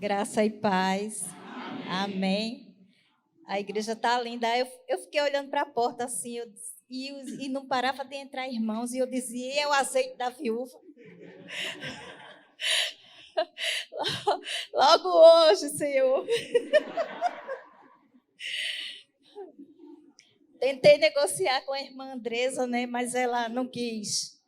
Graça e paz. Amém. A igreja está linda. Eu fiquei olhando para a porta assim, e não parava de entrar irmãos, e eu dizia, é o azeite da viúva. Logo hoje, Senhor. Tentei negociar com a irmã Andresa, né? Mas ela não quis.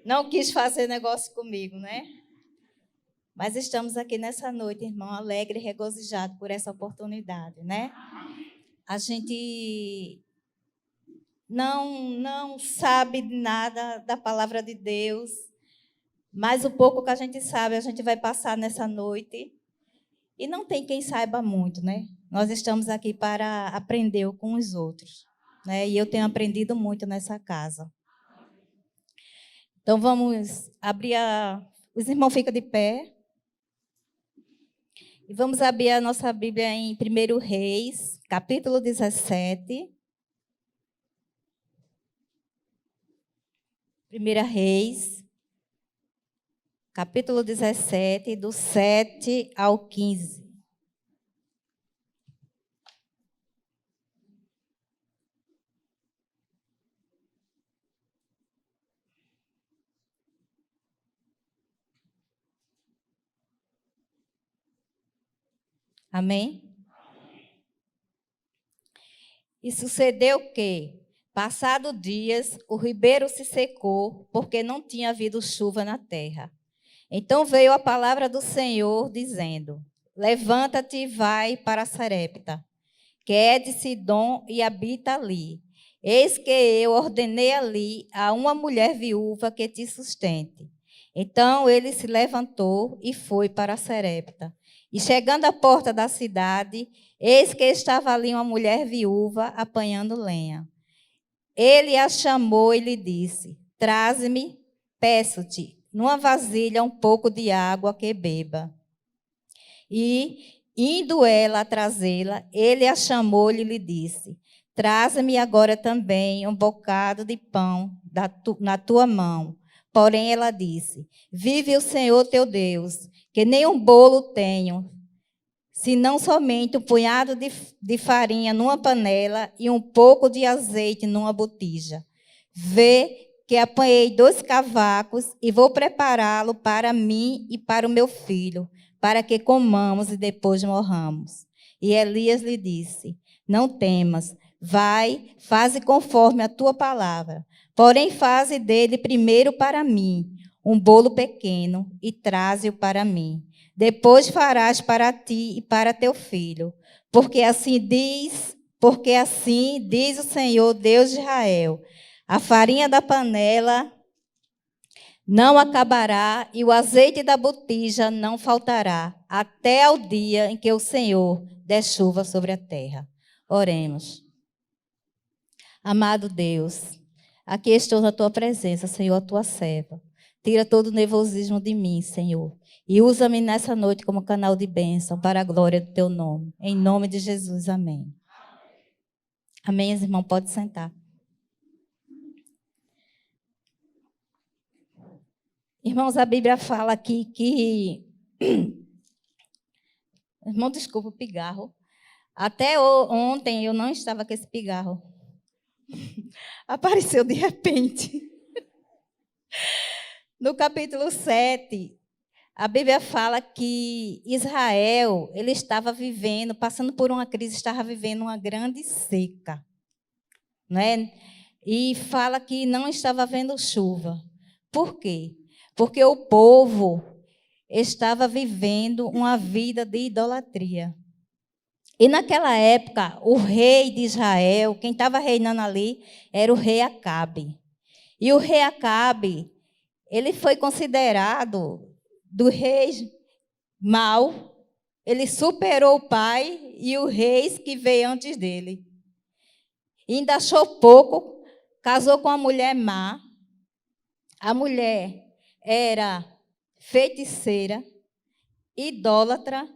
Não quis fazer negócio comigo, né? Mas estamos aqui nessa noite, irmão, alegre e regozijado por essa oportunidade, né? A gente não sabe nada da palavra de Deus, mas o pouco que a gente sabe, a gente vai passar nessa noite. E não tem quem saiba muito, né? Nós estamos aqui para aprender com os outros, né? E eu tenho aprendido muito nessa casa. Então, vamos abrir Os irmãos ficam de pé. E vamos abrir a nossa Bíblia em 1 Reis, capítulo 17. 1 Reis, capítulo 17, do 7 ao 15. Amém? E sucedeu que, passados dias, o ribeiro se secou, porque não tinha havido chuva na terra. Então veio a palavra do Senhor, dizendo: Levanta-te e vai para Sarepta, que é de Sidom, e habita ali. Eis que eu ordenei ali a uma mulher viúva que te sustente. Então ele se levantou e foi para Sarepta. E chegando à porta da cidade, eis que estava ali uma mulher viúva apanhando lenha. Ele a chamou e lhe disse: Traze-me, peço-te, numa vasilha um pouco de água que beba. E, indo ela a trazê-la, ele a chamou-lhe e lhe disse: Traze-me agora também um bocado de pão na tua mão. Porém, ela disse: Vive o Senhor teu Deus, que nem um bolo tenho, senão somente um punhado de farinha numa panela e um pouco de azeite numa botija. Vê que apanhei 2 cavacos e vou prepará-lo para mim e para o meu filho, para que comamos e depois morramos. E Elias lhe disse: Não temas, vai, faze conforme a tua palavra. Porém, faze dele primeiro para mim um bolo pequeno e traze-o para mim. Depois farás para ti e para teu filho, porque assim diz o Senhor, Deus de Israel: a farinha da panela não acabará e o azeite da botija não faltará, até ao dia em que o Senhor der chuva sobre a terra. Oremos. Amado Deus, aqui estou na tua presença, Senhor, a tua serva. Tira todo o nervosismo de mim, Senhor. E usa-me nessa noite como canal de bênção para a glória do teu nome. Em nome de Jesus, amém. Amém, irmão, pode sentar. Irmãos, a Bíblia fala aqui que... Irmão, desculpa, o pigarro. Até ontem eu não estava com esse pigarro. Apareceu de repente. No capítulo 7, a Bíblia fala que Israel, ele estava vivendo, passando por uma crise, estava vivendo uma grande seca, né? E fala que não estava havendo chuva. Por quê? Porque o povo estava vivendo uma vida de idolatria. E naquela época, o rei de Israel, quem estava reinando ali, era o rei Acabe. E o rei Acabe, ele foi considerado do rei mau, ele superou o pai e os reis que veio antes dele. E ainda achou pouco, casou com uma mulher má. A mulher era feiticeira, idólatra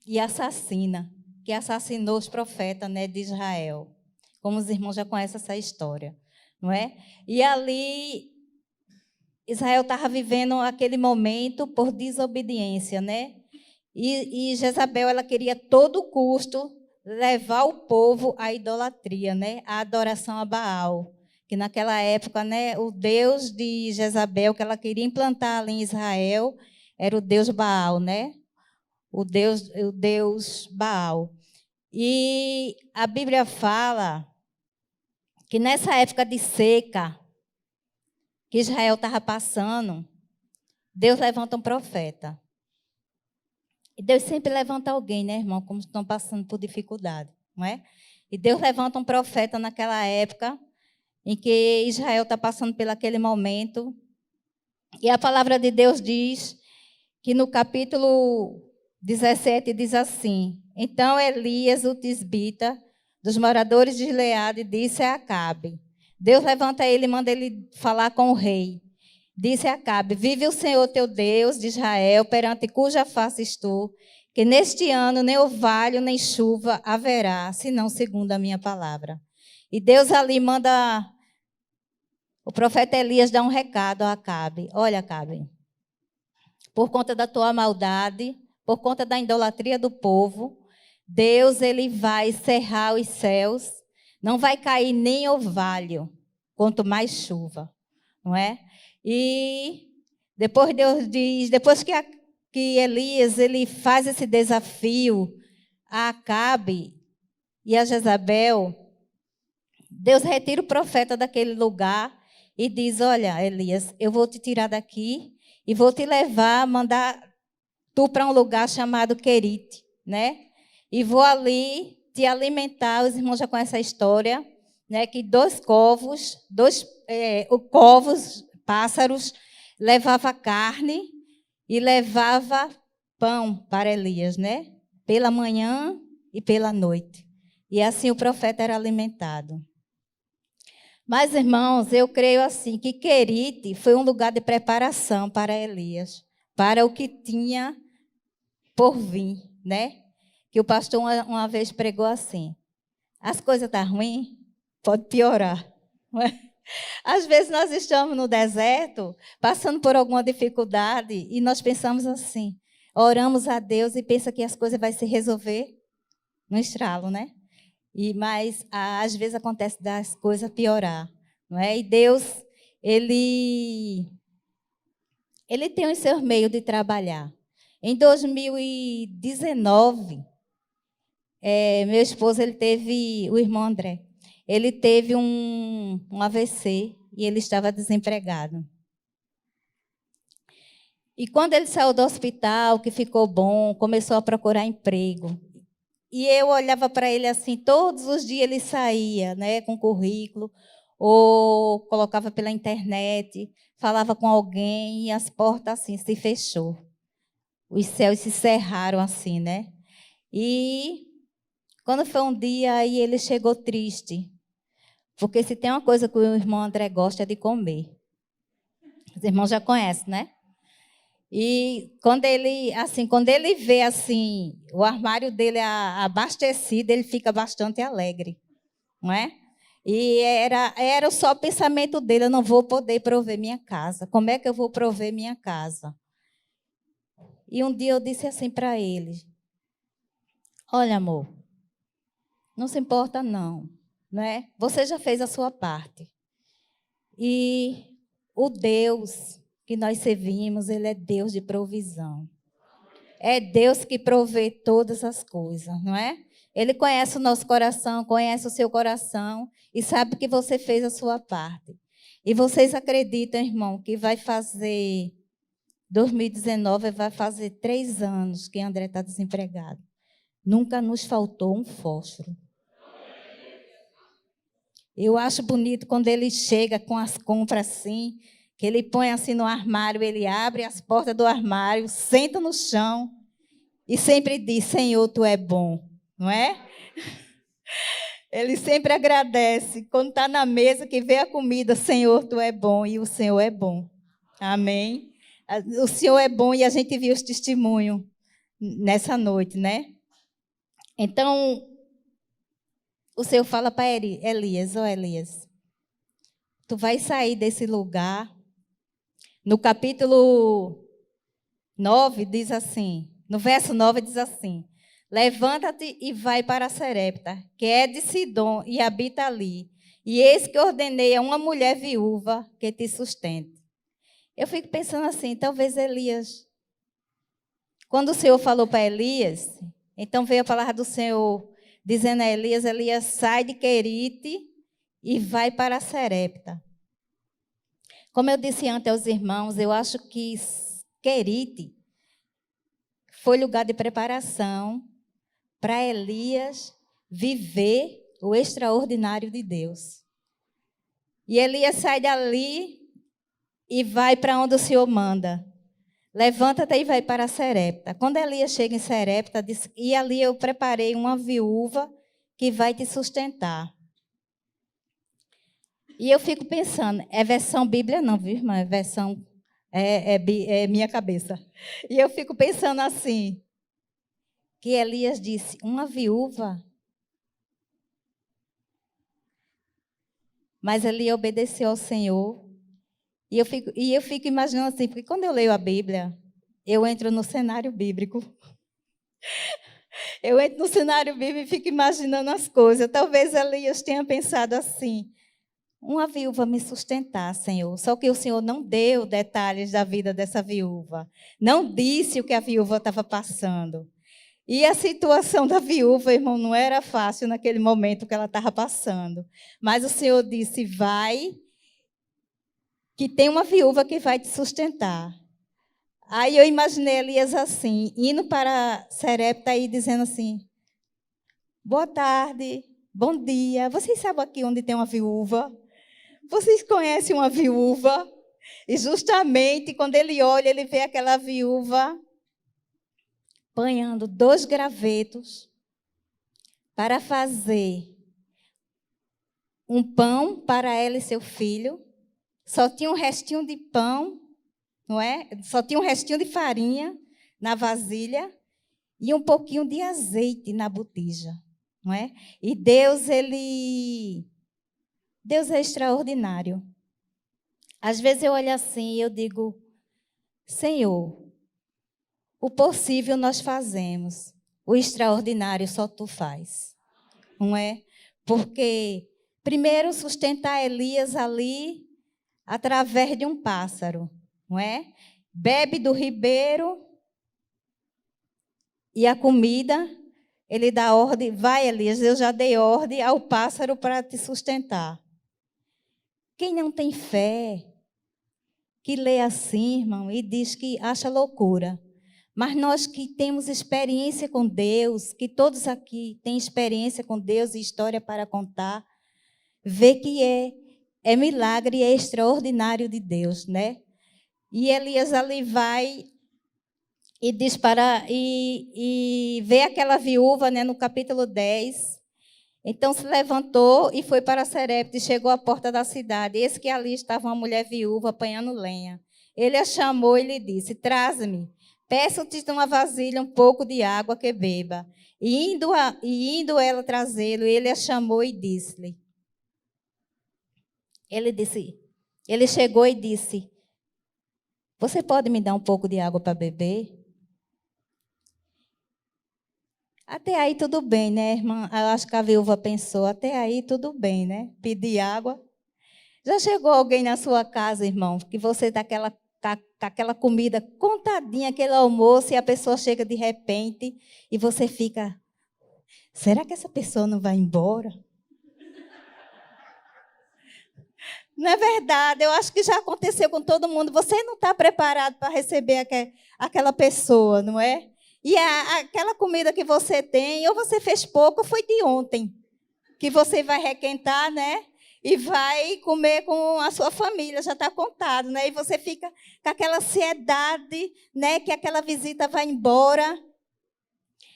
e assassina, que assassinou os profetas, né, de Israel. Como os irmãos já conhecem essa história, não é? E ali Israel estava vivendo aquele momento por desobediência, né? E Jezabel, ela queria a todo custo levar o povo à idolatria, né? À adoração a Baal. Que naquela época, né, o Deus de Jezabel, que ela queria implantar ali em Israel, era o Deus Baal, né? O Deus Baal. E a Bíblia fala que nessa época de seca que Israel estava passando, Deus levanta um profeta. E Deus sempre levanta alguém, né, irmão, como estão passando por dificuldade, não é? E Deus levanta um profeta naquela época em que Israel está passando por aquele momento. E a palavra de Deus diz que no capítulo 17 diz assim: Então Elias, o tisbita, dos moradores de Gileade, disse a Acabe. Deus levanta ele e manda ele falar com o rei. Disse a Acabe: Vive o Senhor teu Deus de Israel, perante cuja face estou, que neste ano nem orvalho nem chuva haverá, senão segundo a minha palavra. E Deus ali manda o profeta Elias dar um recado a Acabe. Olha, Acabe, por conta da tua maldade, por conta da idolatria do povo, Deus ele vai cerrar os céus, não vai cair nem orvalho, quanto mais chuva, não é? E depois Deus diz, depois que Elias ele faz esse desafio a Acabe e a Jezabel, Deus retira o profeta daquele lugar e diz: Olha, Elias, eu vou te tirar daqui e vou te levar, mandar tu para um lugar chamado Querite, né? E vou ali te alimentar. Os irmãos já conhecem a história, né? Que dois covos, pássaros, levava carne e levava pão para Elias, né? Pela manhã e pela noite. E assim o profeta era alimentado. Mas, irmãos, eu creio assim que Querite foi um lugar de preparação para Elias, para o que tinha por vir, né? Que o pastor uma vez pregou assim: as coisas estão ruins, pode piorar. Não é? Às vezes nós estamos no deserto, passando por alguma dificuldade, e nós pensamos assim, oramos a Deus e pensa que as coisas vão se resolver no estralo, né? Mas às vezes acontece das coisas piorar, não é? E Deus, ele tem os seus meios de trabalhar. Em 2019, meu esposo, o irmão André, ele teve um AVC e ele estava desempregado. E quando ele saiu do hospital, que ficou bom, começou a procurar emprego. E eu olhava para ele assim, todos os dias ele saía, né, com currículo, ou colocava pela internet, falava com alguém e as portas assim se fechou. Os céus se cerraram assim, né? E quando foi um dia, aí ele chegou triste. Porque se tem uma coisa que o irmão André gosta é de comer. Os irmãos já conhecem, né? E quando ele vê assim, o armário dele abastecido, ele fica bastante alegre, não é? E era só o pensamento dele: eu não vou poder prover minha casa. Como é que eu vou prover minha casa? E um dia eu disse assim para ele: olha, amor, não se importa não, é? Você já fez a sua parte. E o Deus que nós servimos, ele é Deus de provisão. É Deus que provê todas as coisas, não é? Ele conhece o nosso coração, conhece o seu coração e sabe que você fez a sua parte. E vocês acreditam, irmão, que 2019 vai fazer 3 anos que André está desempregado. Nunca nos faltou um fósforo. Eu acho bonito quando ele chega com as compras assim, que ele põe assim no armário, ele abre as portas do armário, senta no chão e sempre diz: Senhor, tu é bom, não é? Ele sempre agradece. Quando está na mesa, que vê a comida: Senhor, tu é bom, e o Senhor é bom. Amém? O Senhor é bom e a gente viu os testemunhos nessa noite, né? Então, o Senhor fala para Elias: Elias, tu vai sair desse lugar. No capítulo 9 diz assim: No verso 9 diz assim: levanta-te e vai para Sarepta, que é de Sidom, e habita ali. E eis que ordenei a uma mulher viúva que te sustente. Eu fico pensando assim, talvez Elias, quando o Senhor falou para Elias, então veio a palavra do Senhor dizendo a Elias: Elias, sai de Querite e vai para Sarepta. Como eu disse antes aos irmãos, eu acho que Querite foi lugar de preparação para Elias viver o extraordinário de Deus. E Elias sai dali e vai para onde o Senhor manda. Levanta-te e vai para Sarepta. Quando Elias chega em Sarepta, diz: e ali eu preparei uma viúva que vai te sustentar. E eu fico pensando, é versão Bíblia não, viu, irmã? É versão, é minha cabeça. E eu fico pensando assim, que Elias disse, uma viúva. Mas ele obedeceu ao Senhor. E eu fico imaginando assim, porque quando eu leio a Bíblia, eu entro no cenário bíblico. Eu entro no cenário bíblico e fico imaginando as coisas. Talvez Elias tenha pensado assim, uma viúva me sustentar, Senhor. Só que o Senhor não deu detalhes da vida dessa viúva. Não disse o que a viúva estava passando. E a situação da viúva, irmão, não era fácil naquele momento que ela estava passando. Mas o Senhor disse, vai, que tem uma viúva que vai te sustentar. Aí eu imaginei Elias assim, indo para Sarepta e dizendo assim, boa tarde, bom dia. Vocês sabem aqui onde tem uma viúva? Vocês conhecem uma viúva? E justamente quando ele olha, ele vê aquela viúva apanhando 2 gravetos para fazer um pão para ela e seu filho. Só tinha um restinho de pão, não é? Só tinha um restinho de farinha na vasilha e um pouquinho de azeite na botija, não é? E Deus é extraordinário. Às vezes eu olho assim e eu digo, Senhor, o possível nós fazemos, o extraordinário só Tu faz, não é? Porque primeiro sustentar Elias ali através de um pássaro, não é? Bebe do ribeiro e a comida, ele dá ordem, vai Elias, eu já dei ordem ao pássaro para te sustentar. Quem não tem fé, que lê assim, irmão, e diz que acha loucura. Mas nós que temos experiência com Deus, que todos aqui têm experiência com Deus e história para contar, vê que é milagre e é extraordinário de Deus, né? E Elias ali vai e diz e vê aquela viúva, né, no capítulo 10. Então se levantou e foi para Sarepta e chegou à porta da cidade. Eis que ali estava uma mulher viúva apanhando lenha. Ele a chamou e lhe disse, traze-me, peço-te uma vasilha um pouco de água que beba. E indo ela trazê-lo, ele a chamou e disse-lhe. Ele chegou e disse, você pode me dar um pouco de água para beber? Até aí tudo bem, né, irmã? Eu acho que a viúva pensou, até aí tudo bem, né? Pedir água. Já chegou alguém na sua casa, irmão, que você está com aquela comida contadinha, aquele almoço, e a pessoa chega de repente e você fica, será que essa pessoa não vai embora? Não é verdade, eu acho que já aconteceu com todo mundo. Você não está preparado para receber aquela pessoa, não é? E aquela comida que você tem, ou você fez pouco, ou foi de ontem, que você vai requentar, né? E vai comer com a sua família, já está contado, né? E você fica com aquela ansiedade, né? Que aquela visita vai embora.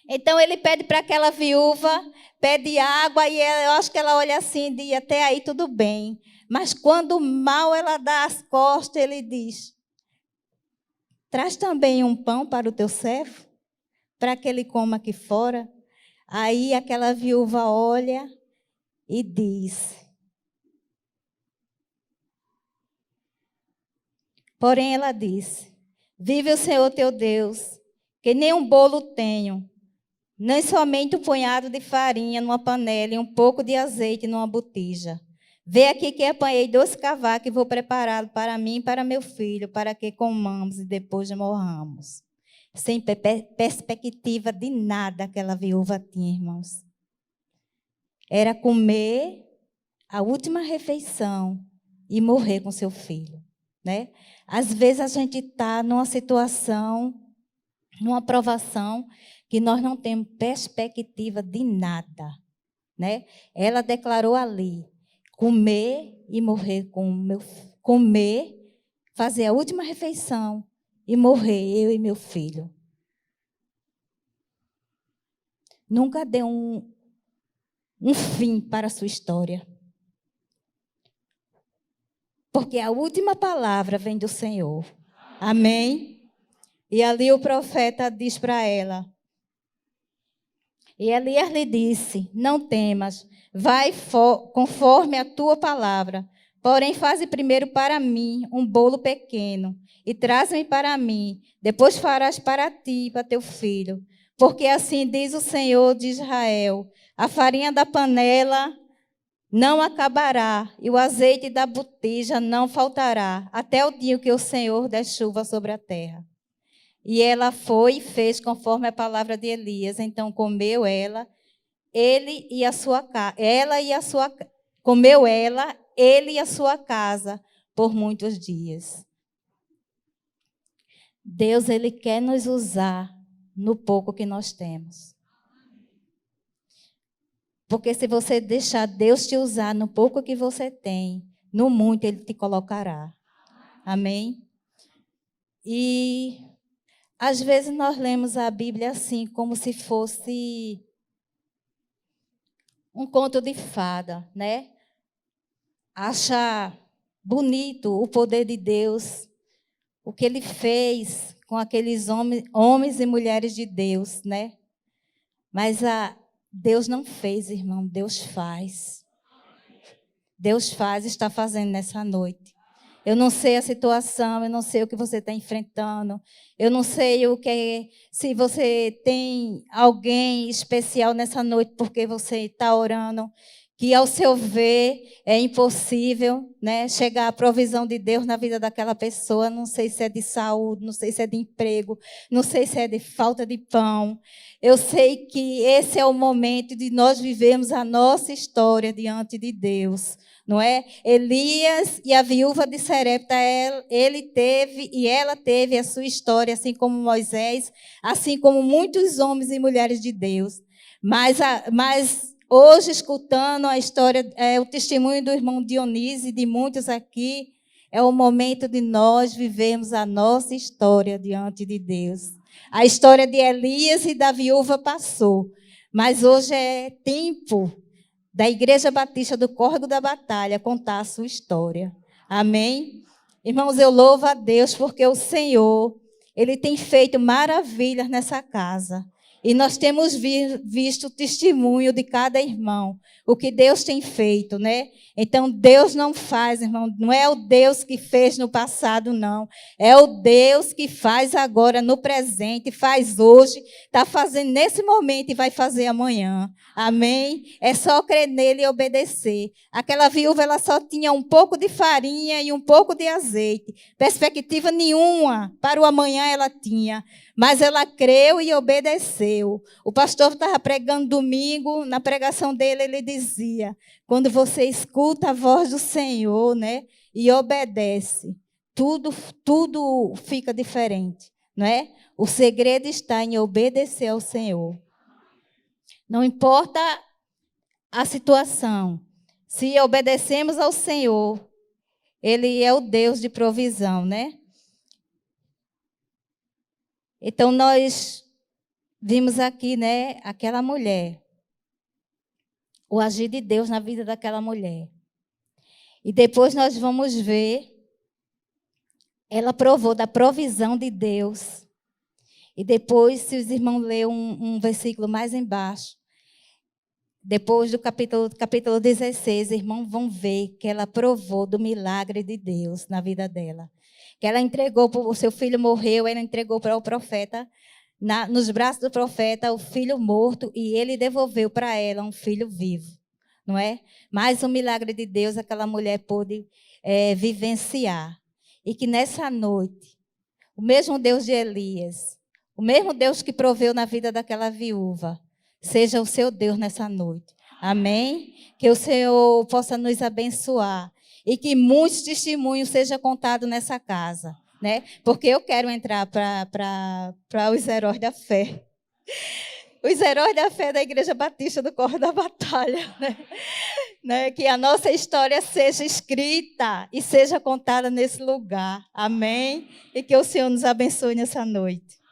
Então ele pede para aquela viúva, pede água, e eu acho que ela olha assim e diz, até aí tudo bem. Mas quando mal ela dá as costas, ele diz, traz também um pão para o teu servo, para que ele coma aqui fora. Aí aquela viúva olha e diz, porém ela diz, vive o Senhor teu Deus, que nem um bolo tenho, nem somente um punhado de farinha numa panela e um pouco de azeite numa botija. Vê aqui que apanhei 2 cavacos e vou prepará-lo para mim e para meu filho, para que comamos e depois morramos. Sem perspectiva de nada aquela viúva tinha, irmãos. Era comer a última refeição e morrer com seu filho, né? Às vezes a gente está numa situação, numa provação, que nós não temos perspectiva de nada, né? Ela declarou ali, comer e morrer comer, fazer a última refeição e morrer eu e meu filho. Nunca deu um fim para a sua história. Porque a última palavra vem do Senhor. Amém? E ali o profeta diz para ela. E Elias lhe disse, não temas, vai conforme a tua palavra. Porém, faze primeiro para mim um bolo pequeno e traz-me para mim. Depois farás para ti e para teu filho. Porque assim diz o Senhor de Israel, a farinha da panela não acabará, e o azeite da botija não faltará, até o dia que o Senhor der chuva sobre a terra. E ela foi e fez conforme a palavra de Elias. Então comeu ele e a sua casa por muitos dias. Deus, Ele quer nos usar no pouco que nós temos. Porque se você deixar Deus te usar no pouco que você tem, no muito Ele te colocará. Amém? E às vezes nós lemos a Bíblia assim, como se fosse um conto de fada, né? Acha bonito o poder de Deus, o que Ele fez com aqueles homens e mulheres de Deus, né? Mas Deus não fez, irmão, Deus faz. Deus faz e está fazendo nessa noite. Eu não sei a situação, eu não sei o que você está enfrentando, eu não sei se você tem alguém especial nessa noite porque você está orando, que ao seu ver é impossível, né, chegar à provisão de Deus na vida daquela pessoa. Não sei se é de saúde, não sei se é de emprego, não sei se é de falta de pão. Eu sei que esse é o momento de nós vivermos a nossa história diante de Deus. Não é? Elias e a viúva de Serepta, ele teve e ela teve a sua história, assim como Moisés, assim como muitos homens e mulheres de Deus. Mas hoje, escutando a história, o testemunho do irmão Dionísio e de muitos aqui, é o momento de nós vivermos a nossa história diante de Deus. A história de Elias e da viúva passou, mas hoje é tempo da Igreja Batista do Córrego da Batalha contar a sua história. Amém? Irmãos, eu louvo a Deus porque o Senhor, Ele tem feito maravilhas nessa casa. E nós temos visto o testemunho de cada irmão, o que Deus tem feito, né? Então, Deus não faz, irmão, não é o Deus que fez no passado, não. É o Deus que faz agora no presente, faz hoje, está fazendo nesse momento e vai fazer amanhã. Amém? É só crer nele e obedecer. Aquela viúva, ela só tinha um pouco de farinha e um pouco de azeite. Perspectiva nenhuma para o amanhã ela tinha. Mas ela creu e obedeceu. O pastor estava pregando domingo, na pregação dele ele dizia, quando você escuta a voz do Senhor, né, e obedece, tudo fica diferente, não é? O segredo está em obedecer ao Senhor. Não importa a situação, se obedecemos ao Senhor, Ele é o Deus de provisão, né? Então, nós vimos aqui, né, aquela mulher, o agir de Deus na vida daquela mulher. E depois nós vamos ver, ela provou da provisão de Deus. E depois, se os irmãos lerem um versículo mais embaixo, depois do capítulo 16, os irmãos vão ver que ela provou do milagre de Deus na vida dela. Que ela entregou, o seu filho morreu, ela entregou para o profeta nos braços do profeta o filho morto e ele devolveu para ela um filho vivo, não é? Mais um milagre de Deus aquela mulher pôde vivenciar. E que nessa noite, o mesmo Deus de Elias, o mesmo Deus que proveu na vida daquela viúva, seja o seu Deus nessa noite. Amém? Que o Senhor possa nos abençoar e que muitos testemunhos sejam contados nessa casa, né? Porque eu quero entrar para os heróis da fé. Os heróis da fé da Igreja Batista do Corpo da Batalha, né? Que a nossa história seja escrita e seja contada nesse lugar. Amém? E que o Senhor nos abençoe nessa noite.